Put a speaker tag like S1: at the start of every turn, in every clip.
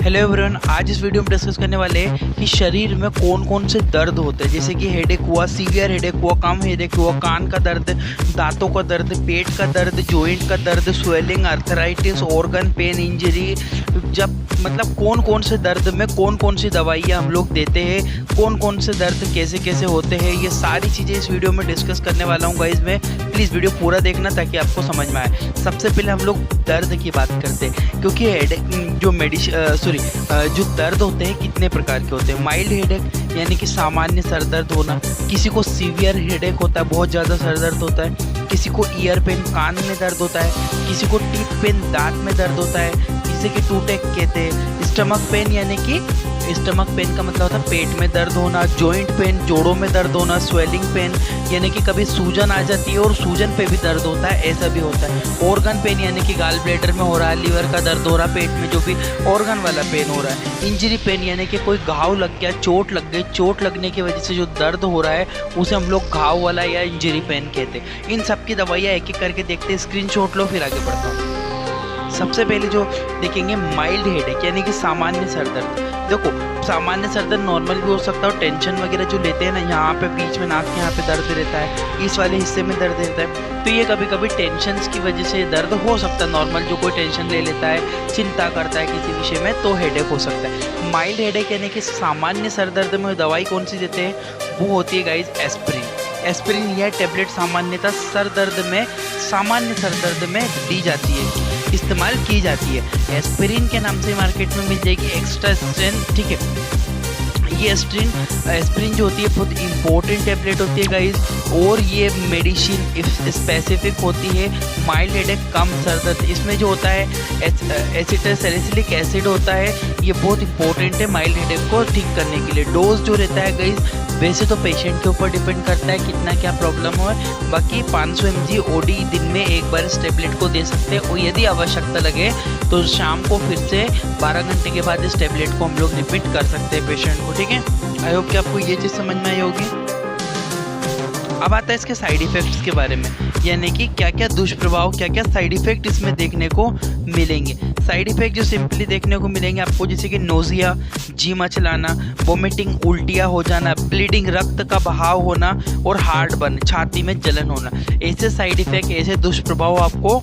S1: Hello everyone, आज इस video में डिस्कस करने वाले हैं कि शरीर में कौन कौन से दर्द होते हैं। जैसे कि हेडेक हुआ, सीवियर हेडेक हुआ, कम हेडेक हुआ, कान का दर्द, दांतों का दर्द, पेट का दर्द, जॉइंट का दर्द, swelling, arthritis, organ pain, injury, जब मतलब कौन कौन से दर्द में कौन कौन सी दवाइयाँ हम लोग देते हैं, कौन कौन से दर्द कैसे कैसे होते हैं, ये सारी चीज़ें इस वीडियो में डिस्कस करने वाला हूँ गाइस। में प्लीज़ वीडियो पूरा देखना ताकि आपको समझ में आए। सबसे पहले हम लोग दर्द की बात करते हैं, क्योंकि हेडेक जो दर्द होते हैं कितने प्रकार के होते हैं। माइल्ड हेडेक यानी कि सामान्य सर दर्द होना, किसी को सीवियर हेडेक होता है, बहुत ज़्यादा सर दर्द होता है, किसी को ईयर पेन कान में दर्द होता है, किसी को टीथ पेन दांत में दर्द होता है, जिसे कि टूटेक कहते हैं। स्टमक पेन यानी कि स्टमक पेन का मतलब होता है पेट में दर्द होना। जॉइंट पेन जोड़ों में दर्द होना। स्वेलिंग पेन यानी कि कभी सूजन आ जाती है और सूजन पे भी दर्द होता है, ऐसा भी होता है। ऑर्गन पेन यानी कि गाल ब्लैडर में हो रहा है, लीवर का दर्द हो रहा है, पेट में जो भी ऑर्गन वाला पेन हो रहा है। इंजरी पेन यानी कि कोई घाव लग गया, चोट लग गई, चोट लगने की वजह से जो दर्द हो रहा है उसे हम लोग घाव वाला या इंजरी पेन कहते हैं। इन सब की दवाइयाँ एक एक करके देखते हैं। स्क्रीनशॉट लो, फिर आगे बढ़ता हूँ। सबसे पहले जो देखेंगे माइल्ड हेडेक यानी कि सामान्य सर दर्द। देखो, सामान्य सर दर्द नॉर्मल भी हो सकता है, और टेंशन वगैरह जो लेते हैं ना, यहाँ पे बीच में नाक के यहाँ पे दर्द रहता है, इस वाले हिस्से में दर्द रहता है, तो ये कभी कभी टेंशन की वजह से दर्द हो सकता है। नॉर्मल जो कोई टेंशन ले लेता है, चिंता करता है किसी विषय में, तो हेडेक हो सकता है। माइल्ड हेडेक यानी कि सामान्य सर दर्द में दवाई कौन सी देते हैं, वो होती है गाइज एस्प्रिन। एस्प्रिन यह टेबलेट सामान्यतः सामान्य सर दर्द में दी जाती है, इस्तेमाल की जाती है। एस्प्रिन के नाम से मार्केट में मिल जाएगी एक्स्ट्रा स्ट्रेंथ, ठीक है। ये एस्प्रिन जो होती है बहुत इंपॉर्टेंट टेबलेट होती है गाइज, और ये मेडिसिन स्पेसिफिक होती है। माइल्ड हेडेक कम सर दर्द, इसमें जो होता है एसिटिक एसिड होता है, ये बहुत इंपॉर्टेंट है माइल्ड हेडेक को ठीक करने के लिए। डोज जो रहता है गाइज, वैसे तो पेशेंट के ऊपर डिपेंड करता है कितना क्या प्रॉब्लम हो, बाकी 500 mg OD दिन में एक बार इस टेबलेट को दे सकते हैं, और यदि आवश्यकता लगे तो शाम को फिर से 12 घंटे के बाद इस टेबलेट को हम लोग रिपीट कर सकते हैं पेशेंट को, ठीक है। आई होप कि आपको ये चीज़ समझ में आई होगी। अब आता है इसके साइड इफ़ेक्ट्स के बारे में, यानी कि क्या क्या दुष्प्रभाव, क्या क्या साइड इफ़ेक्ट इसमें देखने को मिलेंगे। साइड इफ़ेक्ट जो सिंपली देखने को मिलेंगे आपको, जैसे कि नोजिया, जी मचलाना, वोमिटिंग, उल्टियाँ हो जाना, ब्लीडिंग, रक्त का बहाव होना, और हार्ट बर्न, छाती में जलन होना। ऐसे साइड इफ़ेक्ट, ऐसे दुष्प्रभाव आपको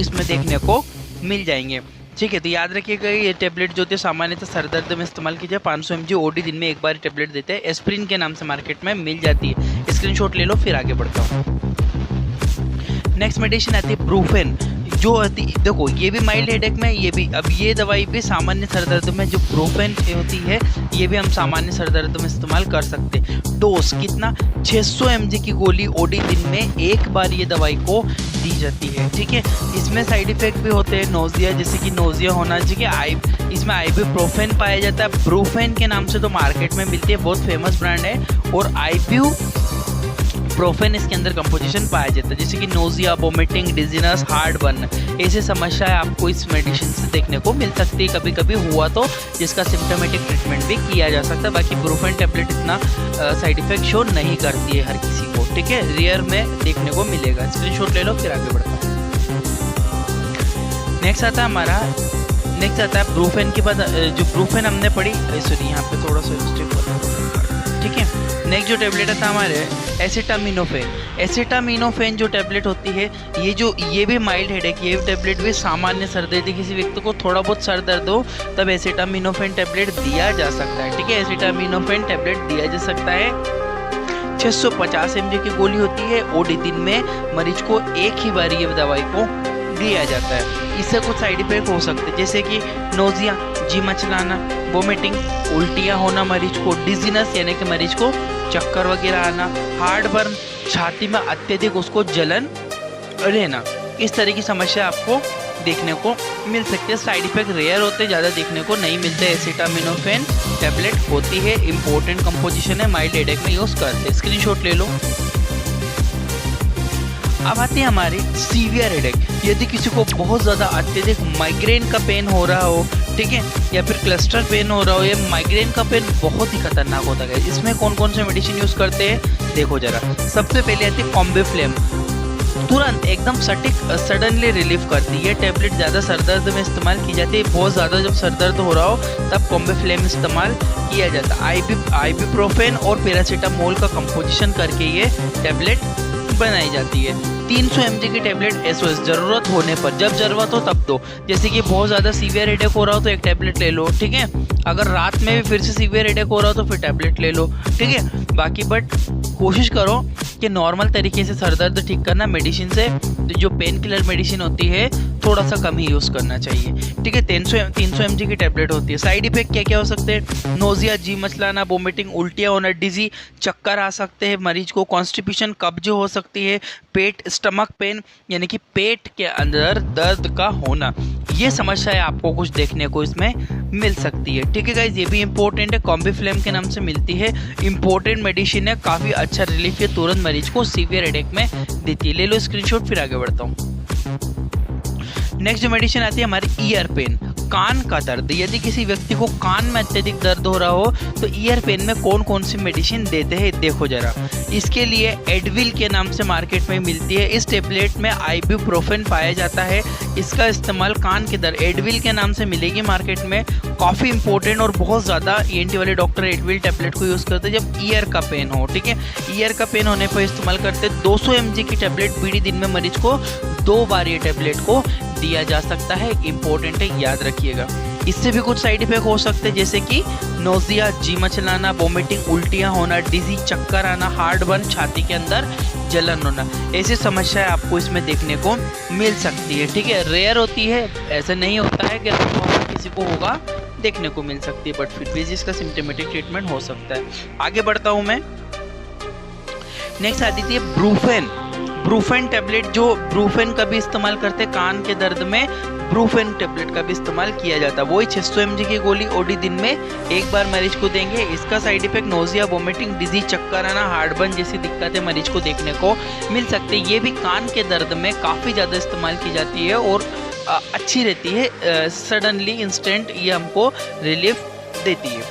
S1: इसमें देखने को मिल जाएंगे, ठीक है। तो याद रखिएगा, ये टेबलेट जो होती है सामान्यतः सर दर्द में इस्तेमाल की जाए। 500 mg OD दिन में एक बार टेबलेट देते हैं। एस्प्रिन के नाम से मार्केट में मिल जाती है। स्क्रीनशॉट ले लो, फिर आगे बढ़ता हूँ। नेक्स्ट मेडिसिन आती है ब्रूफेन, जो देखो ये भी माइल्ड हेडेक में, ये भी, अब ये दवाई भी सामान्य सर दर्द में जो ब्रूफेन होती है, ये भी हम सामान्य सर दर्द में इस्तेमाल कर सकते हैं। डोज कितना, 600 mg की गोली OD दिन में एक बार ये दवाई को दी जाती है, ठीक है। इसमें साइड इफेक्ट भी होते हैं, नोजिया, जैसे कि नोजिया होना, ठीक है। इसमें आइबुप्रोफेन पाया जाता है, ब्रूफेन के नाम से तो मार्केट में मिलती है, बहुत फेमस ब्रांड है, और आइबुप्रोफेन इसके अंदर कंपोजिशन पाया जाता है। जैसे कि nausea, vomiting, dizziness, heart burn, ऐसे समस्याएं आपको इस मेडिसिन से देखने को मिल सकती है। कभी कभी हुआ तो जिसका सिम्टोमेटिक ट्रीटमेंट भी किया जा सकता है। बाकी ब्रूफेन टेबलेट इतना साइड इफेक्ट शो नहीं करती है हर किसी को, ठीक है, रेयर में देखने को मिलेगा। स्क्रीनशॉट ले लो, फिर आगे बढ़ता है। नेक्स्ट आता है ब्रूफेन के बाद, जो ब्रूफेन हमने पढ़ी, सॉरी यहाँ पे थोड़ा सा मिस्टेक हुआ, ठीक है। नेक्स्ट जो टेबलेट आता है हमारे एसिटामिनोफेन। एसिटामिनोफेन जो टेबलेट होती है, ये भी माइल्ड हेडेक, ये टेबलेट भी सामान्य सर दर्द, किसी व्यक्ति को थोड़ा बहुत सर दर्द हो तब एसिटामिनोफेन टेबलेट दिया जा सकता है, ठीक है। एसिटामिनोफेन टेबलेट दिया जा सकता है। 650 mg की गोली होती है, OD दिन में मरीज को एक ही बार ये दवाई को दिया जाता है। इससे कुछ साइड इफेक्ट हो सकते हैं, जैसे कि नोजिया, जी मचलाना, वोमिटिंग, उल्टियाँ होना मरीज को, डिजीनेस यानी कि मरीज को चक्कर वगैरह आना, हार्ट बर्न, छाती में अत्यधिक उसको जलन रहना, इस तरह की समस्या आपको देखने को मिल सकती है। साइड इफेक्ट रेयर होते, ज़्यादा देखने को नहीं मिलते। एसिटामिनोफेन टेबलेट होती है, इंपॉर्टेंट कंपोजिशन है, माइल्ड हेडेक में यूज़ करते हैं। स्क्रीनशॉट ले लो। अब आते हैं हमारे सीवियर हेडेक। यदि किसी को बहुत ज़्यादा अत्यधिक माइग्रेन का पेन हो रहा हो, ठीक है, या फिर क्लस्टर पेन हो रहा हो, या माइग्रेन का पेन बहुत ही खतरनाक होता है, इसमें कौन कौन से मेडिसिन यूज़ करते हैं देखो जरा। सबसे पहले आती है कॉम्बिफ्लेम। तुरंत एकदम सटीक सडनली रिलीफ करती है। टैबलेट ज़्यादा सरदर्द में इस्तेमाल की जाती है। बहुत ज़्यादा जब सरदर्द हो रहा हो तब कॉम्बिफ्लेम इस्तेमाल किया जाता है। आइबुप्रोफेन और पैरासीटामोल का कंपोजिशन करके ये टैबलेट बनाई जाती है। 300 mg की टैबलेट एसओएस ज़रूरत होने पर, जब ज़रूरत हो तब दो। जैसे कि बहुत ज़्यादा सीवियर हेडेक हो रहा हो तो एक टैबलेट ले लो, ठीक है। अगर रात में भी फिर से सीवियर हेडेक हो रहा हो तो फिर टैबलेट ले लो, ठीक है। बाकी बट कोशिश करो कि नॉर्मल तरीके से सर दर्द ठीक करना। मेडिसिन से जो पेन किलर मेडिसिन होती है थोड़ा सा कम ही यूज़ करना चाहिए, ठीक है। 300 mg की टैबलेट होती है। साइड इफेक्ट क्या क्या हो सकते हैं? नोजिया, जी मचलाना, वोमिटिंग, उल्टियाँ होना, डिजी, चक्कर आ सकते हैं मरीज को, कॉन्स्टिपेशन, कब्ज हो सकती है, पेट स्टमक पेन यानी कि पेट के अंदर दर्द का होना, ये समस्याएं आपको कुछ देखने को इसमें मिल सकती है, ठीक है गाइज। ये भी इंपॉर्टेंट है, कॉम्बिफ्लेम के नाम से मिलती है। इंपॉर्टेंट मेडिसिन है, काफ़ी अच्छा रिलीफ है, तुरंत मरीज को सीवियर हेडेक में देती है। ले लो स्क्रीनशॉट, फिर आगे बढ़ता हूँ। नेक्स्ट जो मेडिसिन आती है हमारी ईयर पेन, कान का दर्द। यदि किसी व्यक्ति को कान में अत्यधिक दर्द हो रहा हो तो ईयर पेन में कौन कौन सी मेडिसिन देते हैं देखो जरा। इसके लिए एडविल के नाम से मार्केट में मिलती है। इस टेबलेट में आइबुप्रोफेन पाया जाता है। इसका इस्तेमाल कान के दर्द, एडविल के नाम से मिलेगी मार्केट में। काफ़ी इंपॉर्टेंट और बहुत ज़्यादा ENT वाले डॉक्टर एडविल टेबलेट को यूज़ करते हैं जब ईयर का पेन हो, ठीक है। ईयर का पेन होने पर इस्तेमाल करते हैं। 200 mg की टेबलेट बीडी दिन में मरीज को 2 बार ये टेबलेट को दिया जा सकता है। इंपॉर्टेंट है, याद रखिएगा। इससे भी कुछ साइड इफेक्ट हो सकते हैं जैसे कि नोजिया, जी मचलाना, वोमिटिंग, उल्टियाँ होना, डिजी, चक्कर आना, हार्ट बर्न, छाती के अंदर जलन होना, ऐसी समस्याएं आपको इसमें देखने को मिल सकती है, ठीक है। रेयर होती है, ऐसा नहीं होता है कि किसी को होगा, देखने को मिल सकती है, बट फिर भी इसका सिम्टोमेटिक ट्रीटमेंट हो सकता है। आगे बढ़ता हूँ मैं। नेक्स्ट आती थी ब्रूफेन। ब्रूफेन टैबलेट, जो ब्रूफेन का भी इस्तेमाल करते हैं कान के दर्द में, ब्रूफेन टैबलेट का भी इस्तेमाल किया जाता है। वही 600 mg की गोली ओडी दिन में एक बार मरीज को देंगे। इसका साइड इफेक्ट नोजिया, वोमिटिंग, डिजी, चक्कर आना, हार्ट बर्न जैसी दिक्कतें मरीज को देखने को मिल सकती है। ये भी कान के दर्द में काफ़ी ज़्यादा इस्तेमाल की जाती है और अच्छी रहती है। सडनली इंस्टेंट ये हमको रिलीफ देती है।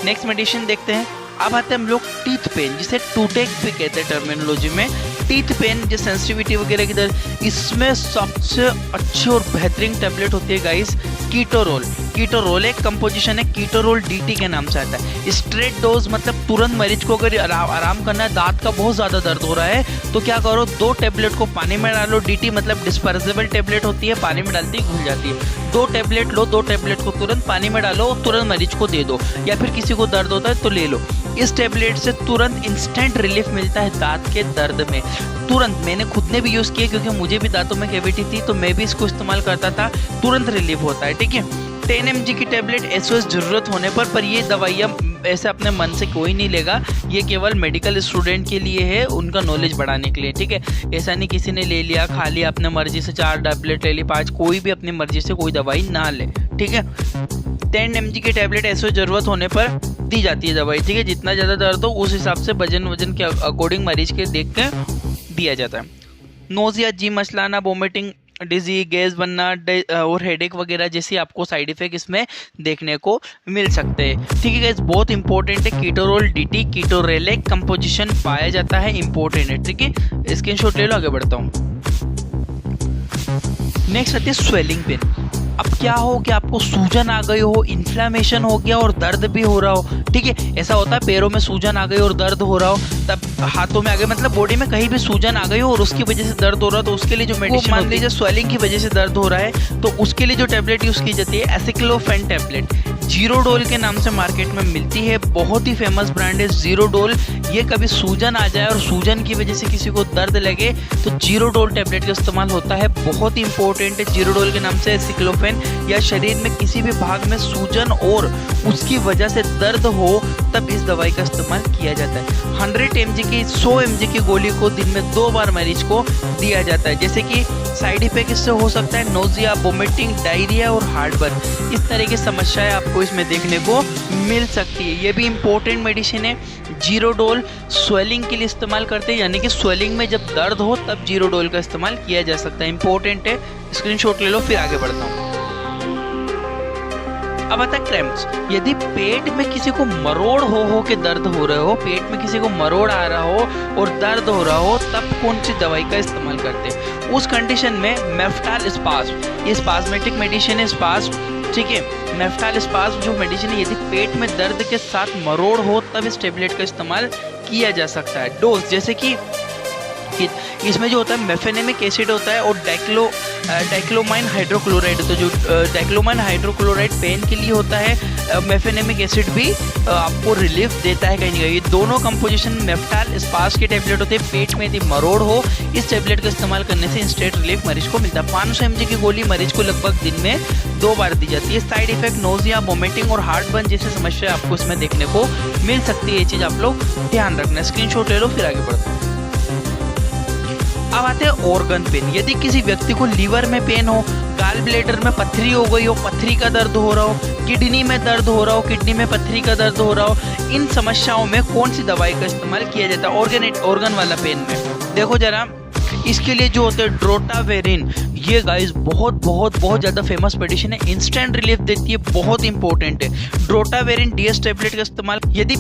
S1: नेक्स्ट मेडिसिन देखते हैं। अब आते हैं हम लोग टीथ पेन, जिसे टूटेक भी कहते हैं टर्मिनोलॉजी में। टीथ पेन जो सेंसिटिविटी वगैरह की दर्द, इसमें सबसे अच्छी और बेहतरीन टैबलेट होती है गाइस कीटोरोल। कीटोरोल एक कंपोजिशन है, कीटोरोल DT के नाम से आता है। स्ट्रेट डोज मतलब तुरंत मरीज को अगर आराम करना है, दांत का बहुत ज़्यादा दर्द हो रहा है तो क्या करो, 2 टैबलेट को पानी में डालो। DT मतलब डिस्पर्सिबल टैबलेट होती है, पानी में डालती ही घुल जाती है। 2 टैबलेट लो, 2 टैबलेट को तुरंत पानी में डालो, तुरंत मरीज को दे दो, या फिर किसी को दर्द होता है तो ले लो। इस टैबलेट से तुरंत इंस्टेंट रिलीफ मिलता है दांत के दर्द में, तुरंत। मैंने खुद ने भी यूज़ किया क्योंकि मुझे भी दांतों में कैविटी थी तो मैं भी इसको इस्तेमाल करता था, तुरंत रिलीफ होता है, ठीक है। 10 mg की टैबलेट SOS ज़रूरत होने पर ये दवाइयाँ ऐसे अपने मन से कोई नहीं लेगा, ये केवल मेडिकल स्टूडेंट के लिए है, उनका नॉलेज बढ़ाने के लिए, ठीक है। ऐसा नहीं किसी ने ले लिया, खा लिया अपने मर्जी से, 4 टैबलेट ले ली, 5, कोई भी अपनी मर्जी से कोई दवाई ना ले, ठीक है। 10 mg की टैबलेट SOS ज़रूरत होने पर दी जाती है दवाई, ठीक है। जितना ज़्यादा दर्द हो उस हिसाब से वजन के अकॉर्डिंग मरीज के देख के दिया जाता है। नोजिया, जी मचलाना, वोमिटिंग, डिजी, गैस बनना और हेडेक वगैरह जैसी आपको साइड इफेक्ट इसमें देखने को मिल सकते हैं, ठीक है गाइस। बहुत इंपॉर्टेंट है कीटोरोल DT, कीटोरेलेक कंपोजिशन पाया जाता है, इंपॉर्टेंट है, ठीक है। स्क्रीनशॉट ले लो, आगे बढ़ता हूँ। नेक्स्ट आती है स्वेलिंग पेन। अब क्या हो कि आपको सूजन आ गई हो, इन्फ्लामेशन हो गया और दर्द भी हो रहा हो, ठीक है। ऐसा होता है पैरों में सूजन आ गई और दर्द हो रहा हो, तब हाथों में आ गई, मतलब बॉडी में कहीं भी सूजन आ गई हो और उसकी वजह से दर्द हो रहा हो, तो उसके लिए जो मेडिसिन, मान लीजिए स्वेलिंग की वजह से दर्द हो रहा है तो उसके लिए जो टैबलेट यूज़ की जाती है एसिक्लोफेन टैबलेट, जीरोडोल के नाम से मार्केट में मिलती है। बहुत ही फेमस ब्रांड है जीरोडोल। ये कभी सूजन आ जाए और सूजन की वजह से किसी को दर्द लगे तो जीरोडोल टैबलेट का इस्तेमाल होता है, बहुत ही इंपॉर्टेंट है। जीरोडोल के नाम से एसिक्लोफेन, या शरीर में किसी भी भाग में सूजन और उसकी वजह से दर्द हो तब इस दवाई का इस्तेमाल किया जाता है। 100 mg की गोली को दिन में 2 बार मरीज को दिया जाता है। जैसे कि साइड इफेक्ट इससे हो सकता है नोजिया, वोमिटिंग, डायरिया और हार्ट बर्न, इस तरह की समस्याएं आपको इसमें देखने को मिल सकती है। ये भी इंपॉर्टेंट मेडिसिन है। जीरोडोल स्वेलिंग के लिए इस्तेमाल करते हैं, यानी कि स्वेलिंग में जब दर्द हो तब जीरोडोल का इस्तेमाल किया जा सकता है, इंपॉर्टेंट है। स्क्रीनशॉट ले लो, फिर आगे बढ़ता हूँ। अब आता है क्रैम्प्स। यदि पेट में किसी को मरोड़ हो के दर्द हो रहे हो, पेट में किसी को मरोड़ आ रहा हो और दर्द हो रहा हो, तब कौन सी दवाई का इस्तेमाल करते हैं? उस कंडीशन में मेफ्टाल स्पाज्म, ये स्पाज्मेटिक मेडिसिन है स्पाज्म, ठीक है। मेफ्टाल स्पाज्म जो मेडिसिन है, यदि पेट में दर्द के साथ मरोड़ हो तब इस टेबलेट का इस्तेमाल किया जा सकता है। डोज जैसे कि इसमें जो होता है मेफेनेमिक एसिड होता है और डाइक्लोमाइन हाइड्रोक्लोराइड, तो जो डाइक्लोमाइन हाइड्रोक्लोराइड पेन के लिए होता है, मेफेनेमिक एसिड भी आपको रिलीफ देता है कहीं ना कहीं। ये दोनों कंपोजिशन मेफ्टाल स्पास के टेबलेट होते हैं। पेट में यदि मरोड़ हो, इस टेबलेट का इस्तेमाल करने से इंस्टेंट रिलीफ मरीज को मिलता है। 500 mg की गोली मरीज को लगभग दिन में 2 बार दी जाती है। साइड इफेक्ट नोजिया, वोमिटिंग और हार्ट बर्न जैसी समस्या आपको इसमें देखने को मिल सकती है। ये चीज़ आप लोग ध्यान रखना। स्क्रीनशॉट ले लो फिर आगे बढ़ते हैं। अब आते हैं ऑर्गन पेन। यदि किसी व्यक्ति को लीवर में पेन हो, गाल ब्लेडर में पथरी हो गई हो, पथरी का दर्द हो रहा हो, किडनी में दर्द हो रहा हो, किडनी में पथरी का दर्द हो रहा हो, इन समस्याओं में कौन सी दवाई का इस्तेमाल किया जाता है ऑर्गन वाला पेन में? देखो जरा, इसके लिए जो होता है ड्रोटावेरिन, ये गाइस बहुत ज़्यादा फेमस मेडिसिन है, इंस्टेंट रिलीफ देती है, बहुत इंपॉर्टेंट है। ड्रोटावेरिन डीएस टेबलेट का इस्तेमाल यदि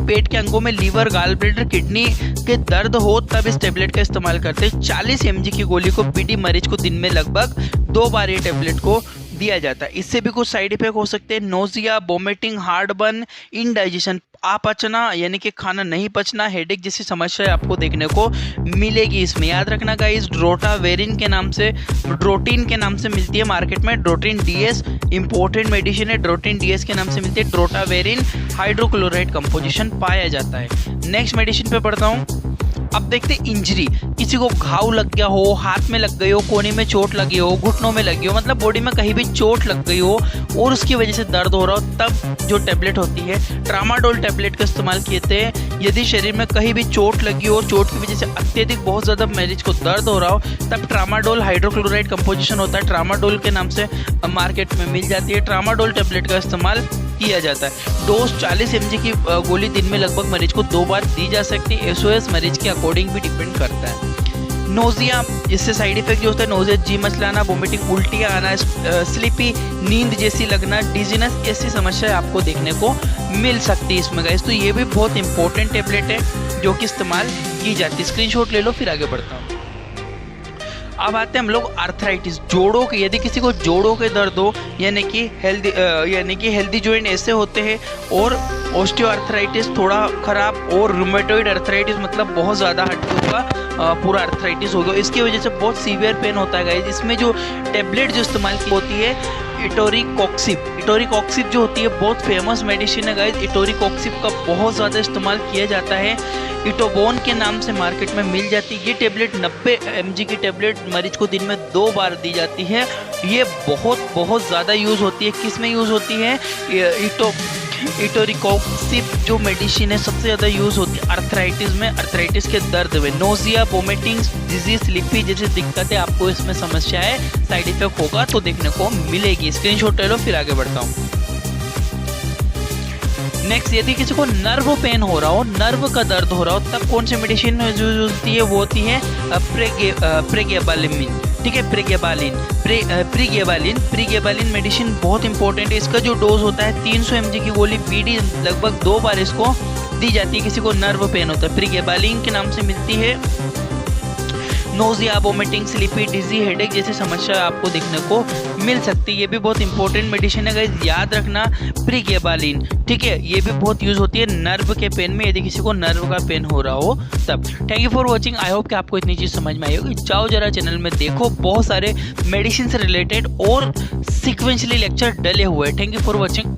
S1: पेट के अंगों में लीवर, गाल ब्लेडर, किडनी के दर्द हो तब इस टेबलेट का इस्तेमाल करते हैं। 40 mg की गोली को पीडी मरीज को दिन में लगभग 2 बार ये टेबलेट को दिया जाता है। इससे भी कुछ साइड इफेक्ट हो सकते हैं, nausea, vomiting, heartburn, indigestion, अपचना यानी कि खाना नहीं पचना, हेडेक जैसी समस्या आपको देखने को मिलेगी इसमें। याद रखना गाइस, ड्रोटावेरिन के नाम से, ड्रोटिन के नाम से मिलती है मार्केट में। ड्रोटिन डीएस इंपॉर्टेंट मेडिसिन है, ड्रोटिन डीएस के नाम से मिलती है। ड्रोटावेरिन हाइड्रोक्लोराइड कंपोजिशन पाया जाता है। नेक्स्ट मेडिसिन पे पढ़ता हूँ। अब देखते हैं इंजरी। किसी को घाव लग गया हो, हाथ में लग गई हो, कोने में चोट लगी हो, घुटनों में लगी हो, मतलब बॉडी में कहीं भी चोट लग गई हो और उसकी वजह से दर्द हो रहा हो, तब जो टेबलेट होती है ट्रामाडोल टेबलेट का इस्तेमाल किए थे। यदि शरीर में कहीं भी चोट लगी हो, चोट की वजह से अत्यधिक बहुत ज़्यादा मरीज को दर्द हो रहा हो, तब ट्रामाडोल हाइड्रोक्लोराइड कंपोजिशन होता है, ट्रामाडोल के नाम से मार्केट में मिल जाती है। ट्रामाडोल टेबलेट का इस्तेमाल किया जाता है। डोज 40 mg की गोली दिन में लगभग मरीज को 2 बार दी जा सकती है। एसओएस मरीज के अकॉर्डिंग भी डिपेंड करता है। नोजिया, इससे साइड इफेक्ट जो होता है नोजिया, जी मचलाना, वोमिटिंग, उल्टियाँ आना, स्लीपी, नींद जैसी लगना, डिजीनेस, ऐसी समस्या आपको देखने को मिल सकती है इसमें गाइस। तो ये भी बहुत इंपॉर्टेंट टेबलेट है जो कि इस्तेमाल की जाती है। स्क्रीनशॉट ले लो फिर आगे बढ़ता हूँ। अब आते हैं हम लोग आर्थराइटिस, जोड़ों के। यदि किसी को जोड़ों के दर्द हो, यानी कि हेल्दी जॉइंट ऐसे होते हैं, और ऑस्टियोआर्थराइटिस थोड़ा खराब, और रूमेटॉइड आर्थराइटिस मतलब बहुत ज़्यादा हड्डियों का पूरा आर्थराइटिस होगा, इसकी वजह से बहुत सीवियर पेन होता है गाइस। इसमें जो टेबलेट जो इस्तेमाल की होती है इटोरिकॉक्सिब जो होती है, बहुत फेमस मेडिसिन है गाइस। इटोरिकॉक्सिब का बहुत ज़्यादा इस्तेमाल किया जाता है। इटोबोन के नाम से मार्केट में मिल जाती है। ये टेबलेट 90 mg की टेबलेट मरीज को दिन में 2 बार दी जाती है। ये बहुत ज़्यादा यूज़ होती है। किस में यूज़ होती है? इटोरिकॉक्सिब जो मेडिसिन है सबसे ज़्यादा यूज़ होती है आर्थराइटिस में, आर्थराइटिस के दर्द में। नोजिया, वोमिटिंग, डिजीज, स्लीपी जैसी दिक्कतें आपको इसमें समस्याएं, साइड इफेक्ट होगा तो देखने को मिलेगी। स्क्रीनशॉट ले लो फिर आगे बढ़ता हूँ। नेक्स्ट, यदि किसी को नर्व पेन हो रहा हो, नर्व का दर्द हो रहा हो, तब कौन सी मेडिसिन यूज होती है? वो होती है प्रेगेबालिन, ठीक है, प्रीगेबालिन मेडिसिन बहुत इंपॉर्टेंट है। इसका जो डोज होता है 300 mg की गोली पीडी लगभग 2 बार इसको दी जाती है। किसी को नर्व पेन होता है, प्रीगेबालिन के नाम से मिलती है। नोजिया, वोमिटिंग, स्लीपी, डिजी, हेडेक जैसी समस्या आपको देखने को मिल सकती है। ये भी बहुत इंपॉर्टेंट मेडिसिन है गाइस, याद रखना प्रीगेबालिन, ठीक है। ये भी बहुत यूज होती है नर्व के पेन में, यदि किसी को नर्व का पेन हो रहा हो तब। Thank you for watching. I hope कि आपको इतनी चीज़ समझ में आई होगी। जाओ जरा चैनल में देखो, बहुत सारे मेडिसिन से रिलेटेड और सिक्वेंशली लेक्चर डले हुए हैं। Thank you for watching.